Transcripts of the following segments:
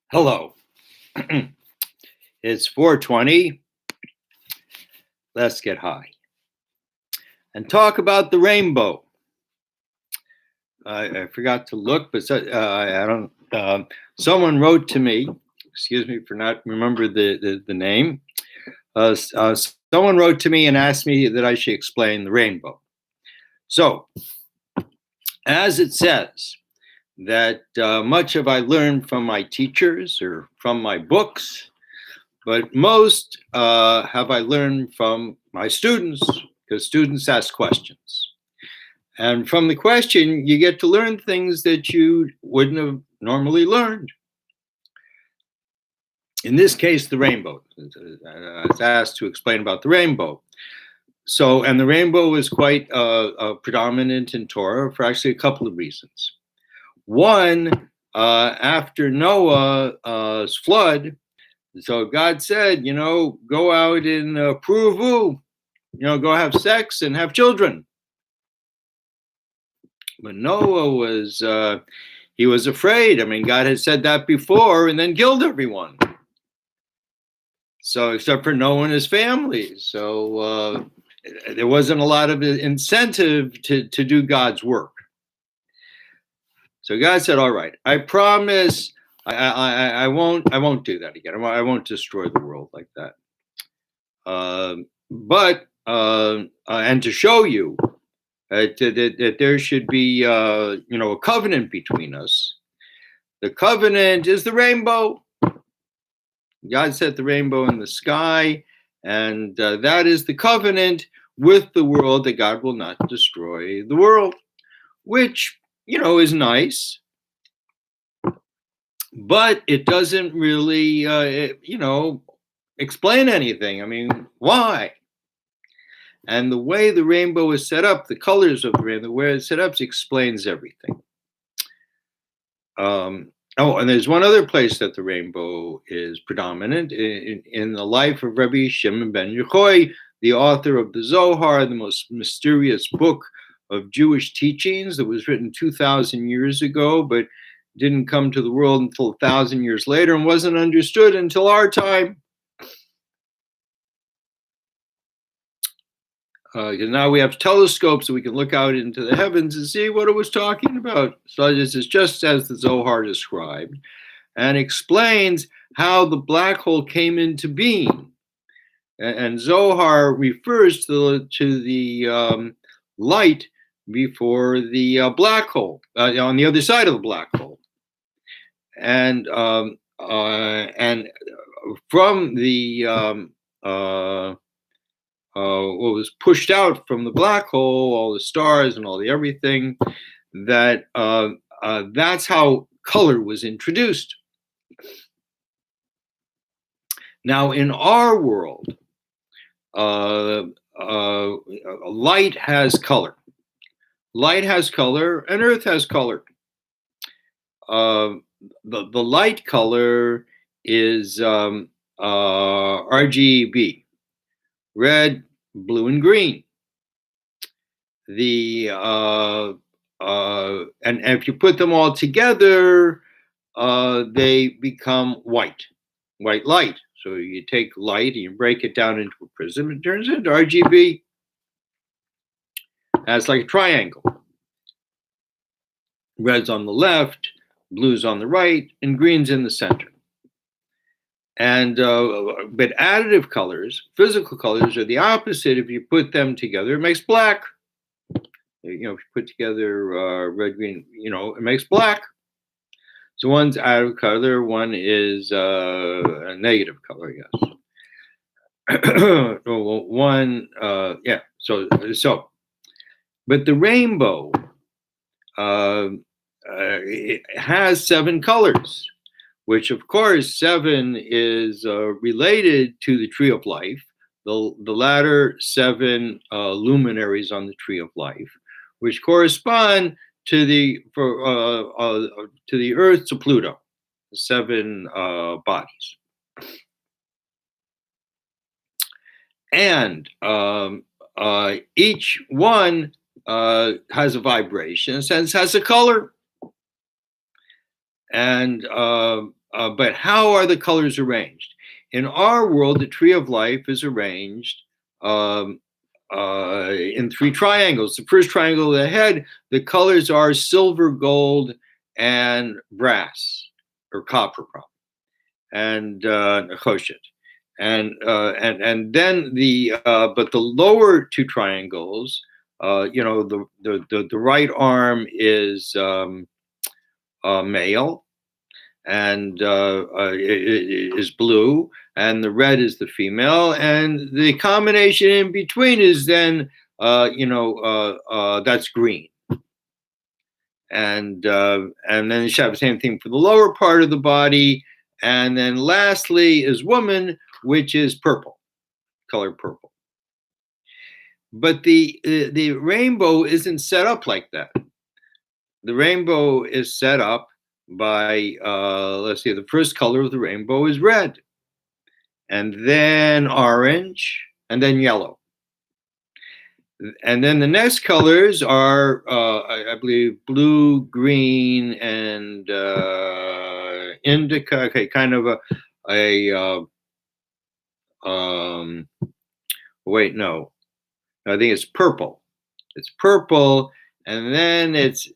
Hello. It's 4:20. Let's get high and talk about the rainbow. I forgot to look, but I don't. Someone wrote to me. Excuse me for not remember the name. Someone wrote to me and asked me that I should explain the rainbow. So, as it says, that much have I learned from my teachers or from my books, but most have I learned from my students, because students ask questions. And from the question, you get to learn things that you wouldn't have normally learned. In this case, the rainbow. I was asked to explain about the rainbow. So, and the rainbow is quite predominant in Torah for actually a couple of reasons. One, after Noah's flood, so God said, go out and pruvu, go have sex and have children. But Noah he was afraid. I mean, God had said that before and then killed everyone. So except for Noah and his family. So there wasn't a lot of incentive to do God's work. So God said, all right, I promise I won't do that again. I won't destroy the world like that. But to show you that there should be a covenant between us. The covenant is the rainbow. God set the rainbow in the sky, and that is the covenant with the world, that God will not destroy the world, which is nice. But it doesn't really, explain anything. I mean, why? And the way the rainbow is set up, the colors of the rainbow, the way it's set up, explains everything. And there's one other place that the rainbow is predominant in the life of Rabbi Shimon ben Yochai, the author of the Zohar, the most mysterious book of Jewish teachings that was written 2,000 years ago, but didn't come to the world until 1,000 years later and wasn't understood until our time. Because now we have telescopes so we can look out into the heavens and see what it was talking about. So this is just as the Zohar described, and explains how the black hole came into being. And Zohar refers to the light before the black hole, on the other side of the black hole. And from the what was pushed out from the black hole, all the stars and all the everything, that's how color was introduced. Now, in our world, light has color. Light has color, and Earth has color. The light color is RGB, red, blue, and green. And if you put them all together, they become white light. So you take light and you break it down into a prism, it turns into RGB. That's like a triangle. Red's on the left, blue's on the right, and green's in the center. And but additive colors, physical colors, are the opposite. If you put them together, it makes black. If you put together red, green, it makes black. So one's additive color, one is a negative color, I guess. One, yeah. So, but the rainbow it has 7 colors, which of course 7 is related to the tree of life, the latter 7 luminaries on the tree of life, which correspond to the Earth to Pluto, 7 bodies. And each one has a vibration, in a sense, has a color. And but how are the colors arranged? In our world, the tree of life is arranged um, in three triangles. The first triangle ahead, the colors are silver, gold, and brass, or copper, probably, and Nechoshit. And then but the lower two triangles, the right arm is male, and is blue, and the red is the female, and the combination in between is then that's green, and then you have the same thing for the lower part of the body, and then lastly is woman, which is purple, color purple. But the rainbow isn't set up like that. The rainbow is set up by let's see, the first color of the rainbow is red, and then orange, and then yellow. And then the next colors are, I believe, blue, green, and indica. Okay, kind of wait, no, I think it's purple. It's purple, and then it's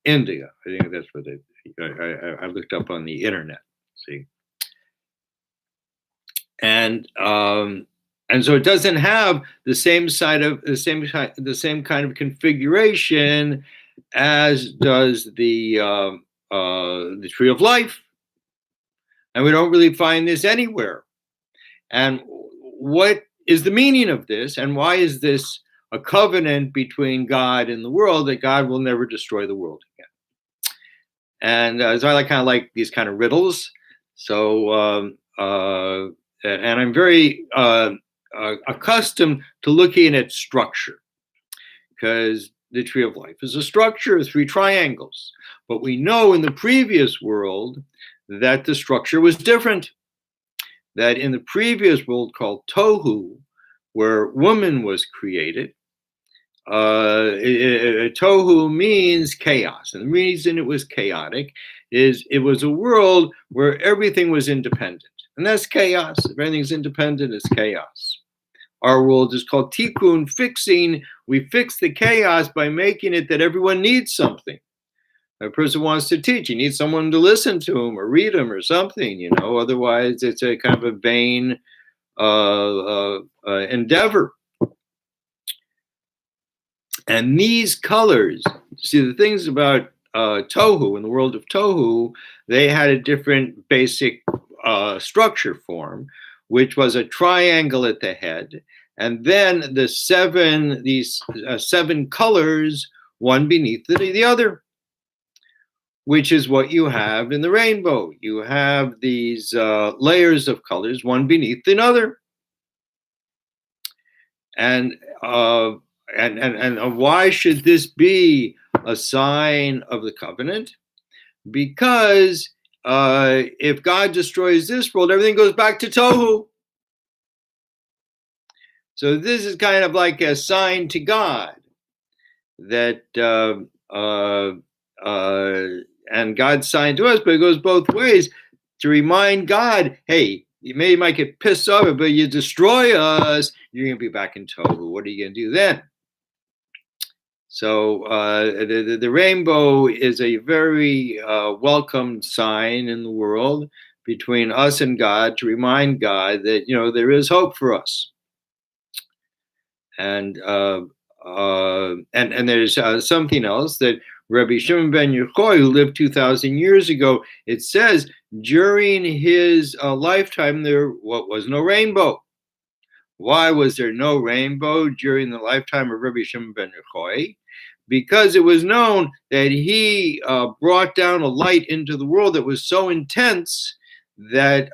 indigo. I think that's what I looked up on the internet. See, and so it doesn't have the same kind of configuration as does the tree of life, and we don't really find this anywhere. And what is the meaning of this, and why is this a covenant between God and the world, that God will never destroy the world again? And so I kind of like these kind of riddles. So and I'm very accustomed to looking at structure, because the tree of life is a structure of three triangles. But we know in the previous world that the structure was different. That in the previous world called Tohu, where woman was created, Tohu means chaos. And the reason it was chaotic is it was a world where everything was independent. And that's chaos. If everything's independent, it's chaos. Our world is called tikkun, fixing. We fix the chaos by making it that everyone needs something. A person wants to teach, he needs someone to listen to him or read him or something, otherwise it's a kind of a vain endeavor. And these colors, see, the things about Tohu, in the world of Tohu, they had a different basic structure form, which was a triangle at the head, and then these seven colors, one beneath the other, which is what you have in the rainbow. You have these layers of colors, one beneath another. And why should this be a sign of the covenant? Because if God destroys this world, everything goes back to Tohu. So this is kind of like a sign to God that, and God's sign to us, but it goes both ways, to remind God, hey, you might get pissed off, but you destroy us, you're going to be back in Tohu. What are you going to do then? So the rainbow is a very welcome sign in the world between us and God, to remind God that there is hope for us. And there's something else that Rabbi Shimon ben Yochai, who lived 2,000 years ago, it says during his lifetime there was no rainbow. Why was there no rainbow during the lifetime of Rabbi Shimon ben Yochai? Because it was known that he brought down a light into the world that was so intense that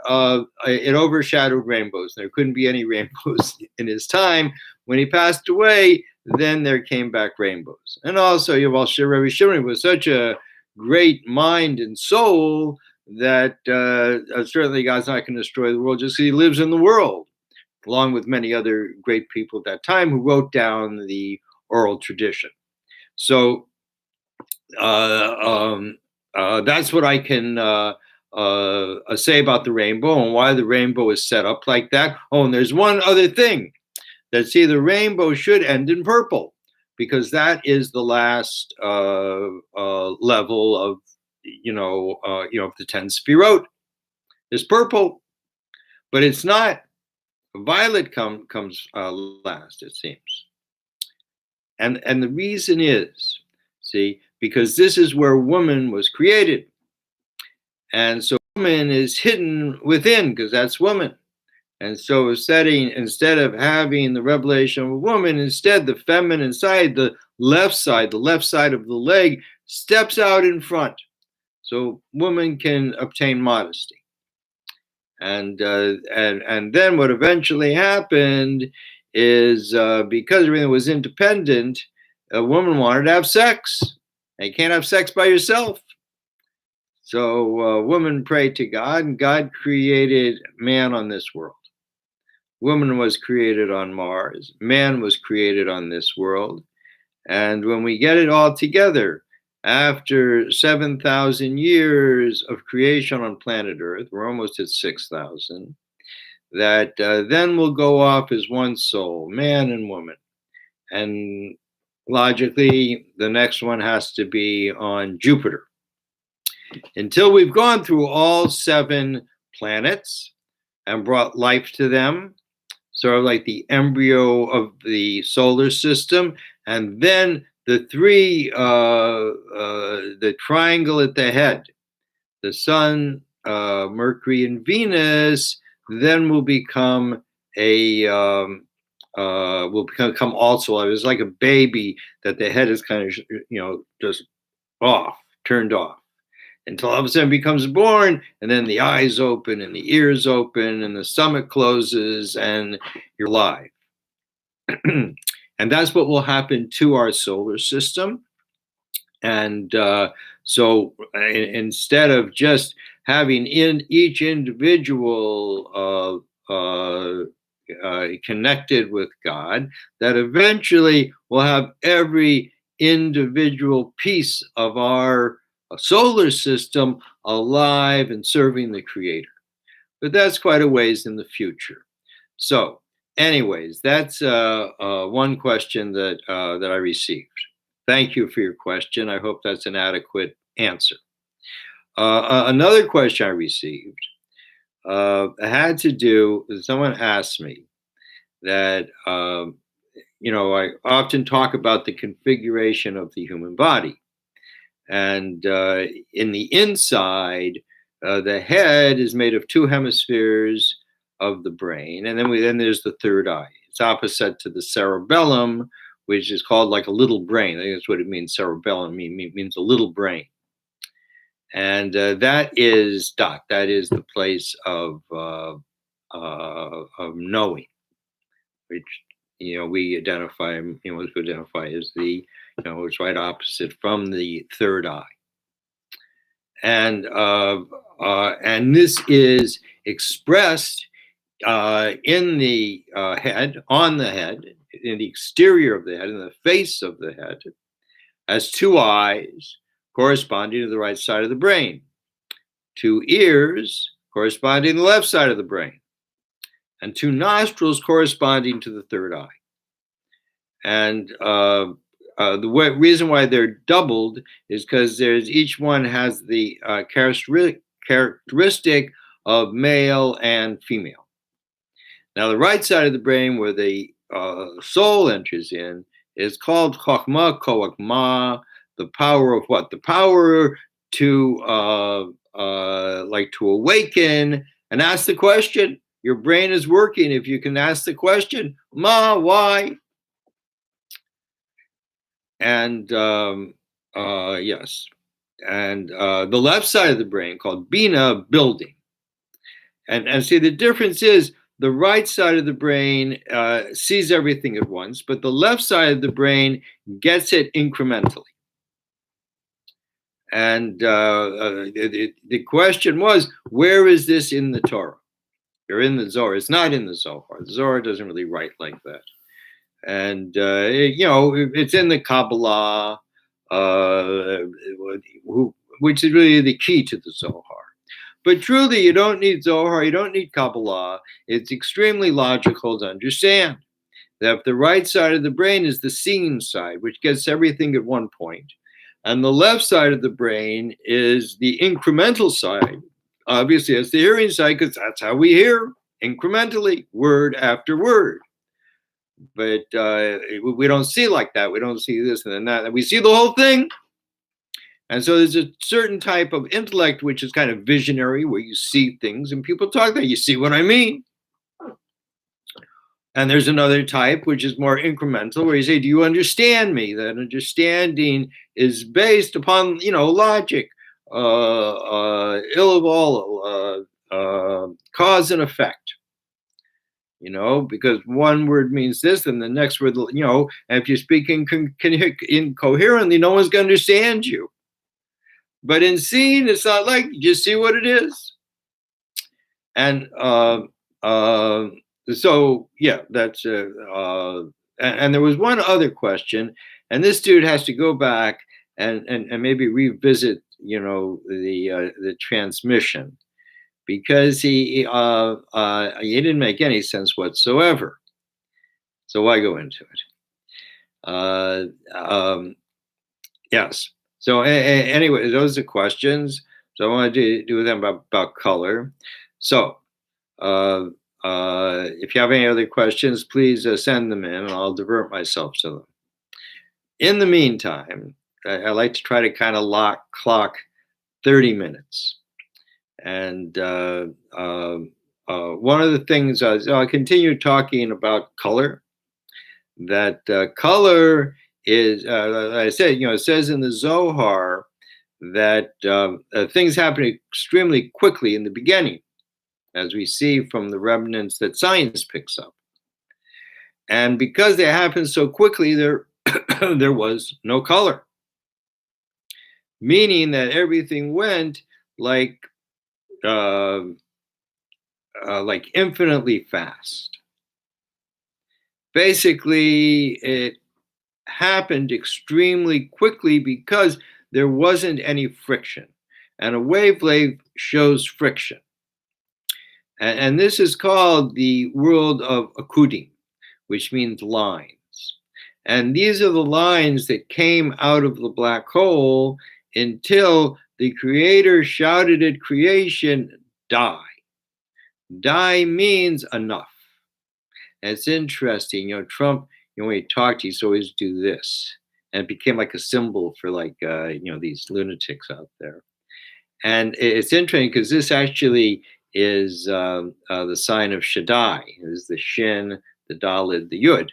it overshadowed rainbows. There couldn't be any rainbows in his time. When he passed away, then there came back rainbows. And also, Rabbi Shimon was such a great mind and soul that certainly God's not going to destroy the world just because he lives in the world, along with many other great people at that time who wrote down the oral tradition. So that's what I can say about the rainbow and why the rainbow is set up like that. Oh, and there's one other thing, that see, the rainbow should end in purple, because that is the last level of the 10 Sefirot is purple, but it's not. Violet comes last, it seems, and the reason is, see, because this is where woman was created, and so woman is hidden within, because that's woman. And so instead of having the revelation of a woman, instead the feminine side, the left side of the leg, steps out in front, so woman can obtain modesty. And then what eventually happened is, because everything was independent, a woman wanted to have sex. And you can't have sex by yourself. So woman prayed to God, and God created man on this world. Woman was created on Mars. Man was created on this world. And when we get it all together, after 7,000 years of creation on planet Earth, we're almost at 6,000, that then will go off as one soul, man and woman. And logically, the next one has to be on Jupiter. Until we've gone through all 7 planets and brought life to them, sort of like the embryo of the solar system, and then the 3, the triangle at the head, the Sun, Mercury, and Venus, then will become become also. It's like a baby that the head is kind of just turned off, until all of a sudden becomes born, and then the eyes open and the ears open and the stomach closes and you're alive. And that's what will happen to our solar system. And so instead of just having in each individual connected with God, that eventually we'll have every individual piece of our solar system alive and serving the Creator. But that's quite a ways in the future. So anyways, that's one question that I received. Thank you for your question. I hope that's an adequate answer. Another question I received had to do with, someone asked me that, I often talk about the configuration of the human body. And in the inside, the head is made of 2 hemispheres of the brain. And then there's the third eye. It's opposite to the cerebellum, which is called like a little brain. I think that's what it means. Cerebellum means a little brain. And that is the place of knowing, which we identify, as the, it's right opposite from the third eye. And this is expressed in the head, on the head, in the exterior of the head, in the face of the head, as 2 eyes corresponding to the right side of the brain, 2 ears corresponding to the left side of the brain, and 2 nostrils corresponding to the third eye. And the reason why they're doubled is because each one has the characteristic of male and female. Now, the right side of the brain, where the soul enters in, is called Chokhmah Koach, the power of what? The power to to awaken and ask the question. Your brain is working if you can ask the question, Ma, why? And yes. And the left side of the brain, called Bina, building. And see, the difference is the right side of the brain sees everything at once, but the left side of the brain gets it incrementally. And the question was, where is this in the Torah? Or in the Zohar? It's not in the Zohar. The Zohar doesn't really write like that. And, it's in the Kabbalah, which is really the key to the Zohar. But truly, you don't need Zohar, you don't need Kabbalah. It's extremely logical to understand that the right side of the brain is the seeing side, which gets everything at one point. And the left side of the brain is the incremental side. Obviously, it's the hearing side because that's how we hear incrementally, word after word. But we don't see like that. We don't see this and then that. We see the whole thing. And so there's a certain type of intellect which is kind of visionary, where you see things and people talk that you see what I mean. And there's another type which is more incremental, where you say, do you understand me? That understanding is based upon, logic, ill cause and effect. Because one word means this and the next word, and if you speak incoherently, no one's going to understand you. But in seeing, it's not like you just see what it is. And so, yeah, that's and there was one other question, and this dude has to go back and maybe revisit, the transmission, because he didn't make any sense whatsoever. So why go into it? Yes. So anyway, those are questions. So I want to do them about color. So if you have any other questions, please send them in, and I'll divert myself to them. In the meantime, I like to try to kind of clock 30 minutes. And one of the things I'll continue talking about color. That color is, I said, it says in the Zohar that things happen extremely quickly in the beginning, as we see from the remnants that science picks up. And because they happen so quickly, there was no color, meaning that everything went like infinitely fast. Basically, it happened extremely quickly because there wasn't any friction. And a wavelength shows friction. And this is called the world of akudim, which means lines. And these are the lines that came out of the black hole until the creator shouted at creation, die. Die means enough. And it's interesting, Trump, when he talked, he used to always do this. And it became like a symbol for these lunatics out there. And it's interesting because this actually is the sign of Shaddai. It is the Shin, the Dalid, the Yud.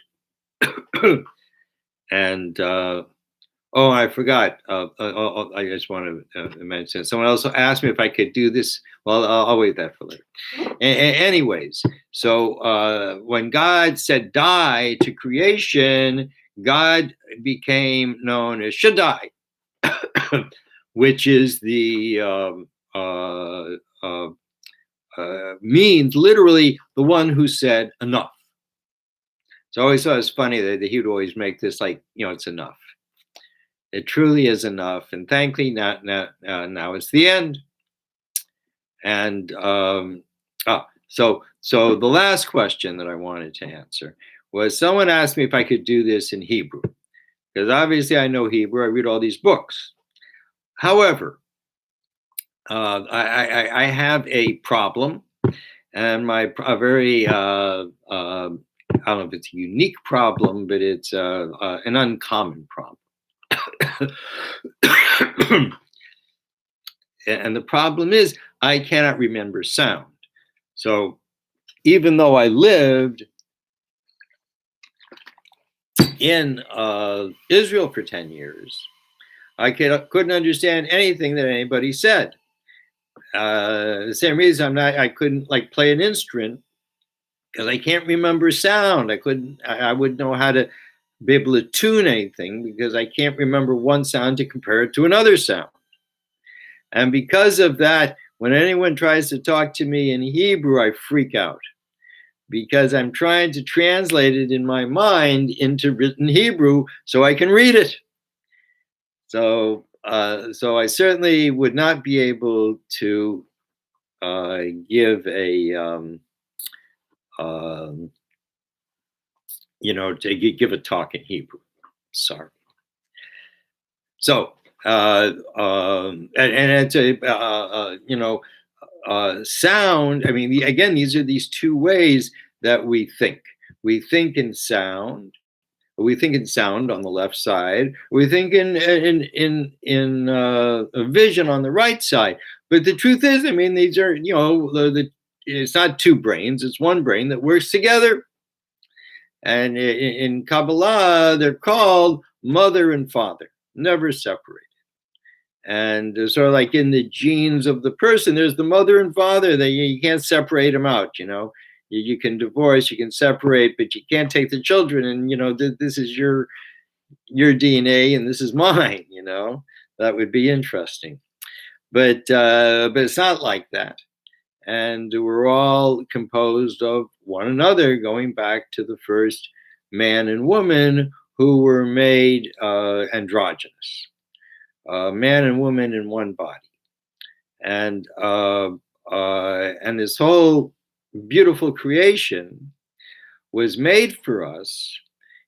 And I forgot. I just want to mention. Someone else asked me if I could do this. Well, I'll wait that for later. Anyways, so when God said die to creation, God became known as Shaddai, which is the means literally the one who said enough. So I always thought it was funny that he would always make this like, it's enough. It truly is enough, and thankfully now it's the end. And so the last question that I wanted to answer was, someone asked me if I could do this in Hebrew, because obviously I know Hebrew. I read all these books. However, I have a problem, and a very I don't know if it's a unique problem, but it's an uncommon problem. And the problem is I cannot remember sound. So even though I lived in Israel for 10 years, I couldn't understand anything that anybody said. The same reason I couldn't play an instrument, because I can't remember sound. I wouldn't know how to be able to tune anything, because I can't remember one sound to compare it to another sound. And because of that, when anyone tries to talk to me in Hebrew, I freak out, because I'm trying to translate it in my mind into written Hebrew so I can read it. So I certainly would not be able to give a give a talk in Hebrew. Sorry. So, and it's a sound. I mean, again, these are these two ways that we think. We think in sound. We think in sound on the left side. We think in vision on the right side. But the truth is, I mean, these are it's not two brains. It's one brain that works together. And in Kabbalah, they're called mother and father, never separated. And sort of like in the genes of the person, there's the mother and father that you can't separate them out. You can divorce, you can separate, but you can't take the children. And this is your DNA, and this is mine. That would be interesting, but it's not like that. And we're all composed of one another, going back to the first man and woman who were made androgynous, man and woman in one body, and this whole beautiful creation was made for us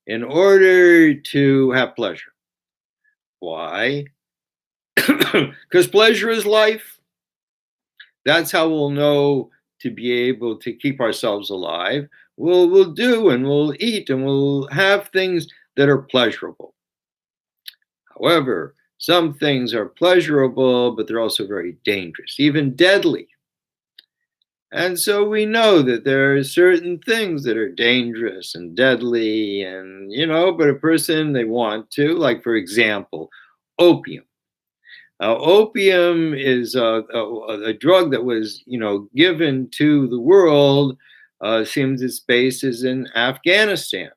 in order to have pleasure. Why? Because pleasure is life. That's how we'll know to be able to keep ourselves alive. We'll do and we'll eat and we'll have things that are pleasurable. However, some things are pleasurable, but they're also very dangerous, even deadly. And so we know that there are certain things that are dangerous and deadly, and but a person, they want to, like, for example, opium. Opium is a drug that was, given to the world. Seems its base is in Afghanistan,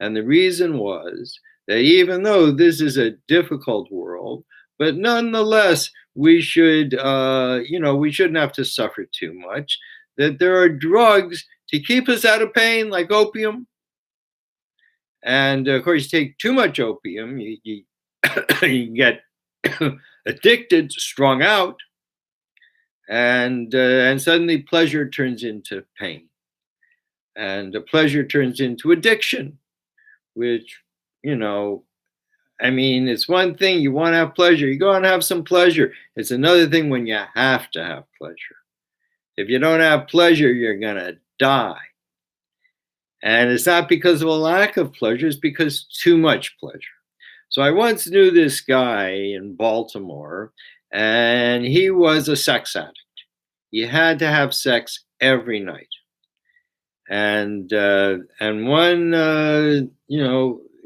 and the reason was that even though this is a difficult world, but nonetheless, we should, we shouldn't have to suffer too much. That there are drugs to keep us out of pain, like opium. And of course, you take too much opium, you you get addicted, strung out, and suddenly pleasure turns into pain, and pleasure turns into addiction, which I mean, it's one thing you want to have pleasure, you go and have some pleasure. It's another thing when you have to have pleasure. If you don't have pleasure, you're gonna die. And it's not because of a lack of pleasure, it's because too much pleasure. So I once knew this guy in Baltimore, and he was a sex addict. He had to have sex every night. And one,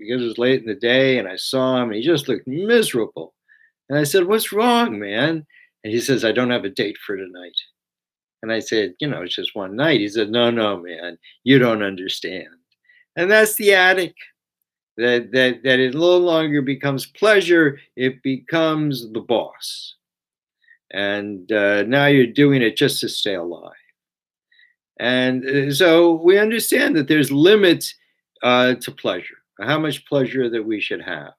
it was late in the day, and I saw him, and he just looked miserable. And I said, "What's wrong, man?" And he says, "I don't have a date for tonight." And I said, "It's just one night." He said, "No, man, you don't understand." And that's the addict. That it no longer becomes pleasure, it becomes the boss. And now you're doing it just to stay alive. And so we understand that there's limits to pleasure, how much pleasure that we should have.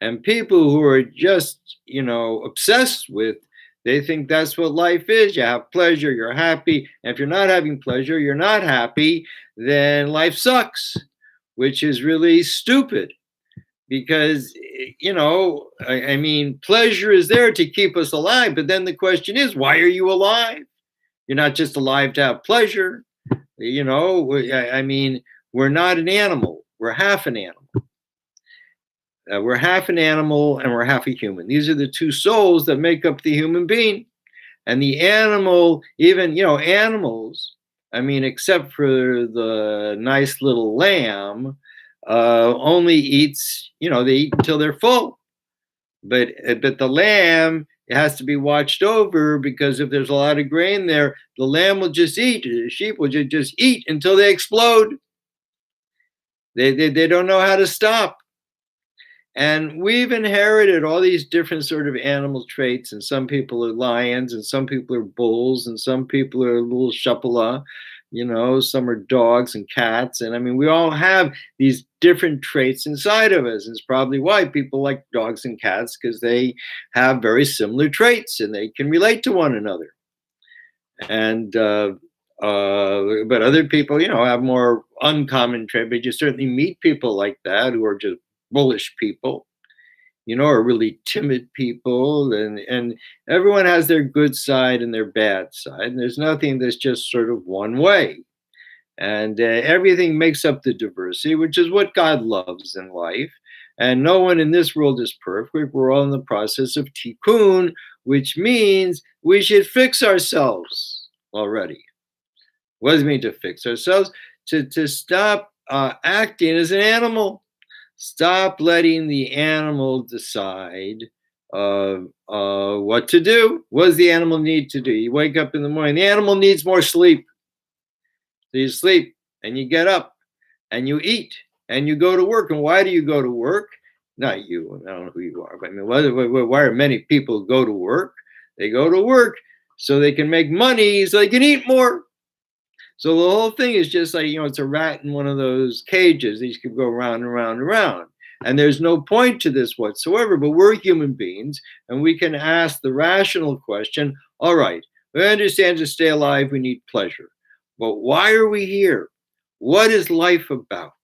And people who are just, obsessed with, they think that's what life is. You have pleasure, you're happy. And if you're not having pleasure, you're not happy, then life sucks, which is really stupid. Because, I mean, pleasure is there to keep us alive. But then the question is, why are you alive? You're not just alive to have pleasure. I mean, we're not an animal. We're half an animal. We're half an animal and we're half a human. These are the two souls that make up the human being. And the animal, even, animals, I mean, except for the nice little lamb, only eats, they eat until they're full. But the lamb, it has to be watched over, because if there's a lot of grain there, the lamb will just eat. The sheep will just eat until they explode. They don't know how to stop. And we've inherited all these different sort of animal traits, and some people are lions, and some people are bulls, and some people are little shapala, some are dogs and cats. And I mean, we all have these different traits inside of us. And it's probably why people like dogs and cats, because they have very similar traits and they can relate to one another. And but other people, have more uncommon trait. But you certainly meet people like that who are just bullish people, or really timid people, and everyone has their good side and their bad side, and there's nothing that's just sort of one way. And everything makes up the diversity, which is what God loves in life. And no one in this world is perfect. We're all in the process of tikkun, which means we should fix ourselves already. What does it mean to fix ourselves? To stop acting as an animal. Stop letting the animal decide what to do. What does the animal need to do? You wake up in the morning, the animal needs more sleep. So you sleep and you get up and you eat and you go to work. And why do you go to work? Not you. I don't know who you are, but I mean, why are many people go to work? They go to work so they can make money, so they can eat more. So the whole thing is just like, it's a rat in one of those cages. These could go round and round and round. And there's no point to this whatsoever, but we're human beings and we can ask the rational question, all right, we understand to stay alive, we need pleasure. But why are we here? What is life about?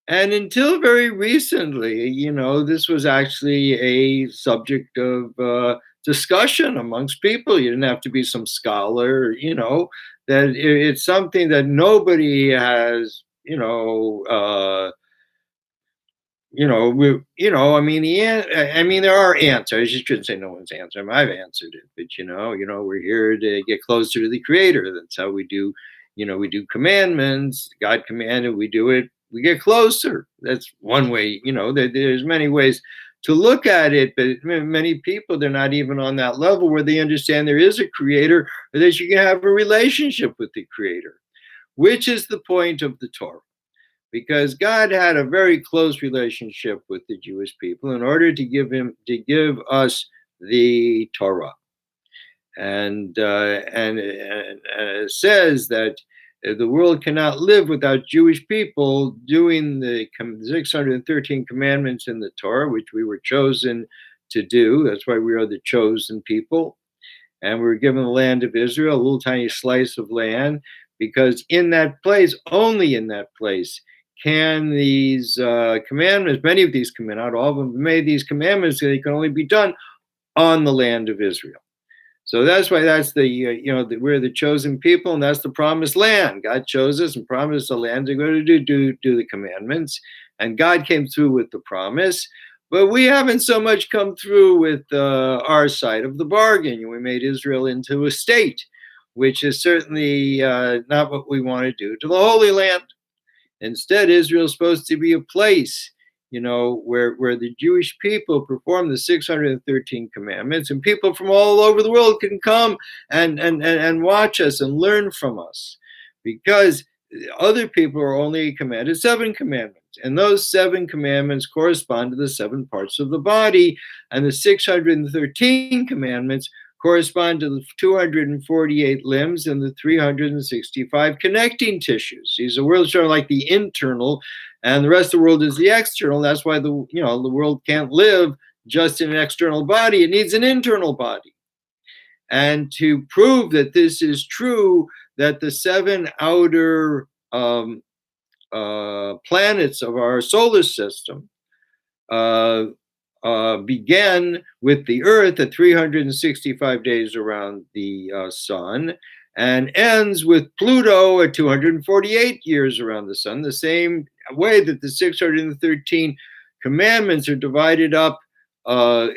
And until very recently, this was actually a subject of discussion amongst people. You didn't have to be some scholar, that it's something that nobody has, I mean, there are answers. You shouldn't say no one's answer. I mean, I've answered it, but we're here to get closer to the Creator. That's how we do. We do commandments. God commanded. We do it. We get closer. That's one way. There's many ways to look at it, but many people, they're not even on that level where they understand there is a Creator, or that you can have a relationship with the Creator, which is the point of the Torah. Because God had a very close relationship with the Jewish people in order to give us the Torah, and it says that the world cannot live without Jewish people doing the 613 commandments in the Torah, which we were chosen to do. That's why we are the chosen people, and we were given the land of Israel, a little tiny slice of land, because in that place, only in that place, can these commandments, many of these commandments, not all of them, made these commandments, they can only be done on the land of Israel. So that's why that's we're the chosen people, and that's the promised land. God chose us and promised the land to go to do the commandments, and God came through with the promise. But we haven't so much come through with our side of the bargain. We made Israel into a state, which is certainly not what we want to do to the Holy Land. Instead, Israel is supposed to be a place, where the Jewish people perform the 613 commandments, and people from all over the world can come and watch us and learn from us, because other people are only commanded 7 commandments. And those 7 commandments correspond to the 7 parts of the body, and the 613 commandments correspond to the 248 limbs and the 365 connecting tissues. These are worlds are like the internal, and the rest of the world is the external. That's why the world can't live just in an external body. It needs an internal body. And to prove that this is true, that the 7 outer planets of our solar system began with the Earth at 365 days around the sun, and ends with Pluto at 248 years around the sun, the same way that the 613 commandments are divided up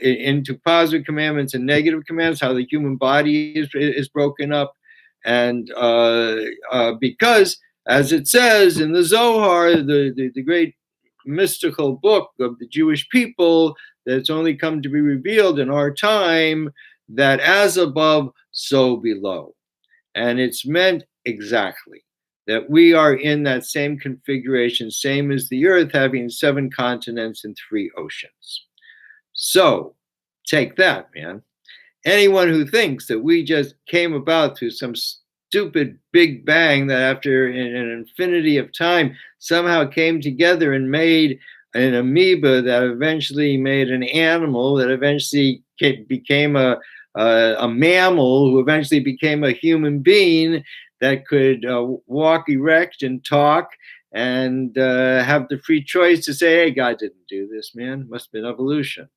into positive commandments and negative commandments, how the human body is broken up. And because, as it says in the Zohar, the great mystical book of the Jewish people, that's only come to be revealed in our time, that as above, so below. And it's meant exactly that we are in that same configuration, same as the Earth, having 7 continents and 3 oceans. So take that, man. Anyone who thinks that we just came about through some stupid big bang, that after an infinity of time somehow came together and made an amoeba that eventually made an animal that eventually became a a mammal who eventually became a human being that could walk erect and talk and have the free choice to say, hey, God didn't do this, man. Must have been evolution.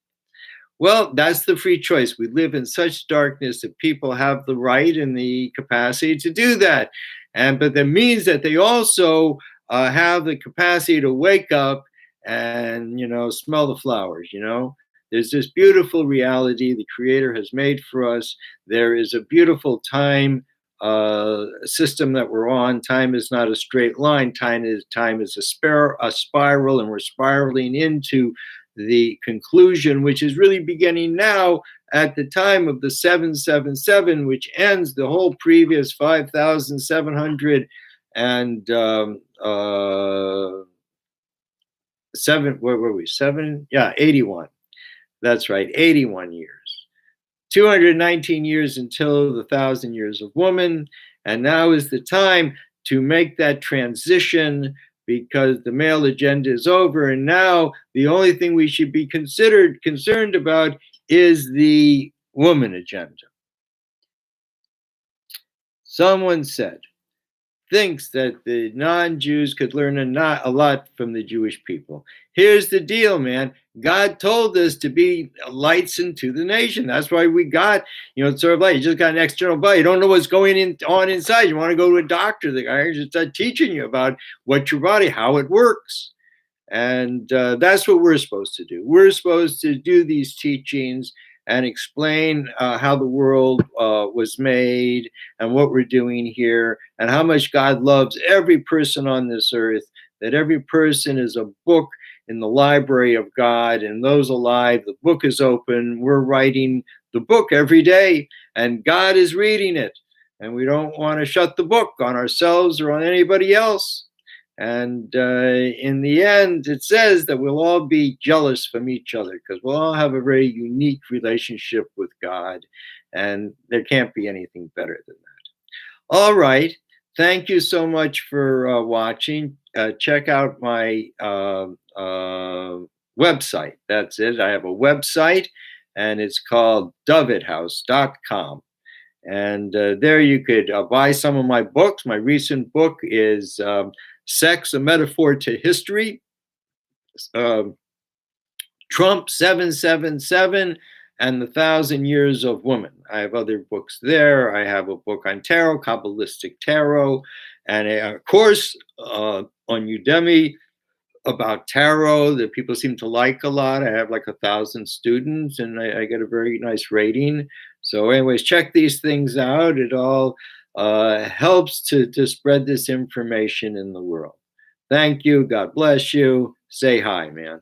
Well, that's the free choice. We live in such darkness that people have the right and the capacity to do that. But that means that they also have the capacity to wake up and, smell the flowers, There's this beautiful reality the Creator has made for us. There is a beautiful time system that we're on. Time is not a straight line. Time is a spiral, and we're spiraling into the conclusion, which is really beginning now at the time of the 777, which ends the whole previous 5,700 and seven. Where were we? 81. That's right, 81 years. 219 years until the 1,000 years of woman. And now is the time to make that transition, because the male agenda is over. And now the only thing we should be concerned about is the woman agenda. Someone thinks that the non-Jews could learn a lot from the Jewish people. Here's the deal, man. God told us to be lights into the nation. That's why we got, it's sort of like you just got an external body. You don't know what's going on inside. You want to go to a doctor. The guy just start teaching you about what your body, how it works. And that's what we're supposed to do. We're supposed to do these teachings and explain how the world was made and what we're doing here and how much God loves every person on this earth, that every person is a book in the library of God, and those alive, the book is open. We're writing the book every day, and God is reading it. And we don't want to shut the book on ourselves or on anybody else. And in the end, it says that we'll all be jealous from each other because we'll all have a very unique relationship with God. And there can't be anything better than that. All right. Thank you so much for watching. Check out my website. That's it. I have a website, and it's called dovidhouse.com. And there you could buy some of my books. My recent book is Sex, a Metaphor to History, Trump 777, and the 1,000 Years of Woman. I have other books there. I have a book on tarot, Kabbalistic tarot, and a course on Udemy about tarot that people seem to like a lot. I have like 1,000 students, and I get a very nice rating. So anyways, check these things out. It all helps to spread this information in the world. Thank you. God bless you. Say hi, man.